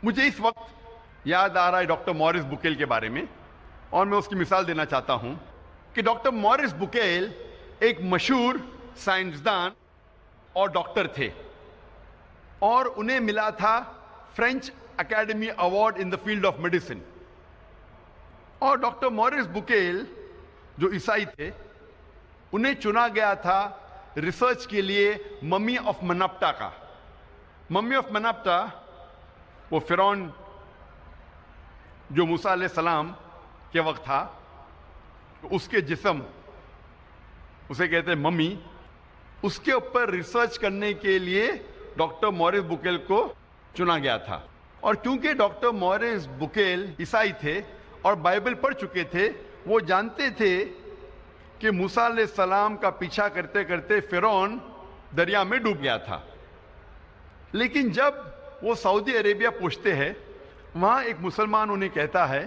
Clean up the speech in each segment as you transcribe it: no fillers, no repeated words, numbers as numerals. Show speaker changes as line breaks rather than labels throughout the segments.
مجھے اس وقت یاد آ رہا ہے ڈاکٹر مورس بکیل کے بارے میں، اور میں اس کی مثال دینا چاہتا ہوں کہ ڈاکٹر مورس بکیل ایک مشہور سائنسدان اور ڈاکٹر تھے، اور انہیں ملا تھا French academy award in the field of medicine. اور ڈاکٹر مورس بکیل جو عیسائی تھے، انہیں چنا گیا تھا ریسرچ کے لیے ممی آف منپٹا کا۔ ممی آف منپٹا وہ فرعون جو موسیٰ علیہ السلام کے وقت تھا، اس کے جسم، اسے کہتے ہیں ممی، اس کے اوپر ریسرچ کرنے کے لیے ڈاکٹر مورس بکیل کو چنا گیا تھا۔ اور کیونکہ ڈاکٹر مورس بکیل عیسائی تھے اور بائبل پڑھ چکے تھے، وہ جانتے تھے کہ موسیٰ علیہ السلام کا پیچھا کرتے کرتے فرعون دریا میں ڈوب گیا تھا۔ لیکن جب وہ سعودی عربیہ پہنچتے ہیں، وہاں ایک مسلمان انہیں کہتا ہے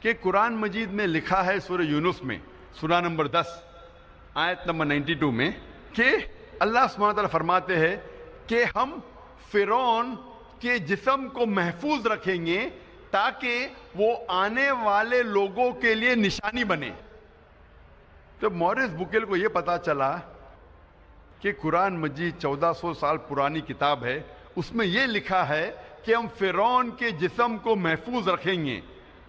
کہ قرآن مجید میں لکھا ہے سورہ یونس میں، سورہ نمبر 10 آیت نمبر 92 میں، کہ اللہ سبحانہ وتعالیٰ فرماتے ہیں کہ ہم فرعون کے جسم کو محفوظ رکھیں گے تاکہ وہ آنے والے لوگوں کے لیے نشانی بنے۔ جب مورس بکیل کو یہ پتا چلا کہ قرآن مجید 1400 سال پرانی کتاب ہے، اس میں یہ لکھا ہے کہ ہم فرعون کے جسم کو محفوظ رکھیں گے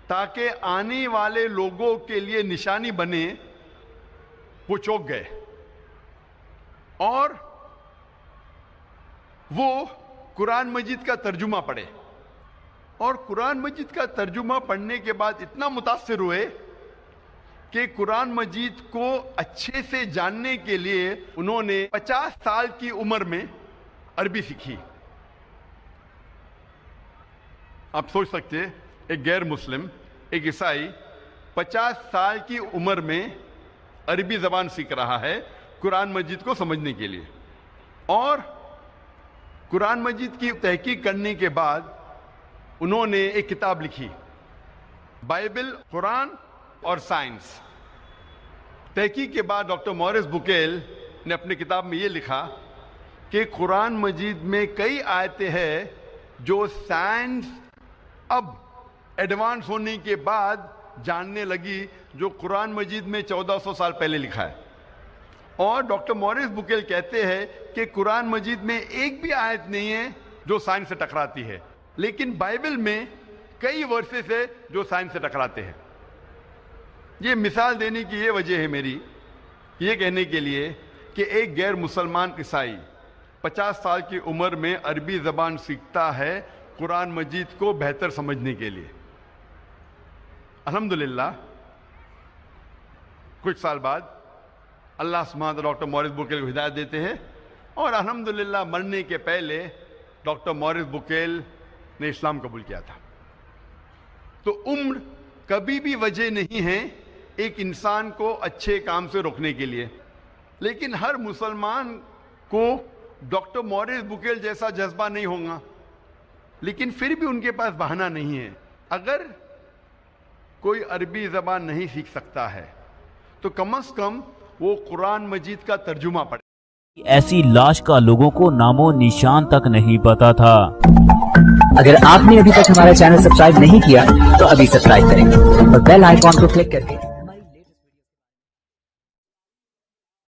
تاکہ آنے والے لوگوں کے لیے نشانی بنے، وہ چونک گئے اور وہ قرآن مجید کا ترجمہ پڑھے۔ اور قرآن مجید کا ترجمہ پڑھنے کے بعد اتنا متاثر ہوئے کہ قرآن مجید کو اچھے سے جاننے کے لیے انہوں نے 50 سال کی عمر میں عربی سیکھی۔ آپ سوچ سکتے ہیں، ایک غیر مسلم، ایک عیسائی 50 سال کی عمر میں عربی زبان سیکھ رہا ہے قرآن مجید کو سمجھنے کے لیے۔ اور قرآن مجید کی تحقیق کرنے کے بعد انہوں نے ایک کتاب لکھی، بائبل، قرآن اور سائنس۔ تحقیق کے بعد ڈاکٹر مورس بکیل نے اپنی کتاب میں یہ لکھا کہ قرآن مجید میں کئی آیتیں ہیں جو سائنس اب ایڈوانس ہونے کے بعد جاننے لگی، جو قرآن مجید میں 1400 سال پہلے لکھا ہے۔ اور ڈاکٹر مورس بکیل کہتے ہیں کہ قرآن مجید میں ایک بھی آیت نہیں ہے جو سائنس سے ٹکراتی ہے، لیکن بائبل میں کئی ورسز ہے جو سائنس سے ٹکراتے ہیں۔ یہ مثال دینے کی یہ وجہ ہے میری، یہ کہنے کے لیے کہ ایک غیر مسلمان عیسائی 50 سال کی عمر میں عربی زبان سیکھتا ہے قرآن مجید کو بہتر سمجھنے کے لیے۔ الحمدللہ کچھ سال بعد اللہ سبحانہ ڈاکٹر مورس بکیل کو ہدایت دیتے ہیں، اور الحمدللہ مرنے کے پہلے ڈاکٹر مورس بکیل نے اسلام قبول کیا تھا۔ تو عمر کبھی بھی وجہ نہیں ہے ایک انسان کو اچھے کام سے روکنے کے لیے، لیکن ہر مسلمان کو ڈاکٹر مورس بکیل جیسا جذبہ نہیں ہوگا، لیکن پھر بھی ان کے پاس بہانہ نہیں ہے۔ اگر کوئی عربی زبان نہیں سیکھ سکتا ہے تو کم از کم وہ قرآن مجید کا ترجمہ پڑھے۔
ایسی لاش کا لوگوں کو نام و نشان تک نہیں پتا تھا۔
اگر آپ نے ابھی تک ہمارا چینل سبسکرائب نہیں کیا تو ابھی سبسکرائب کریں اور بیل آئیکن کو کلک کر کے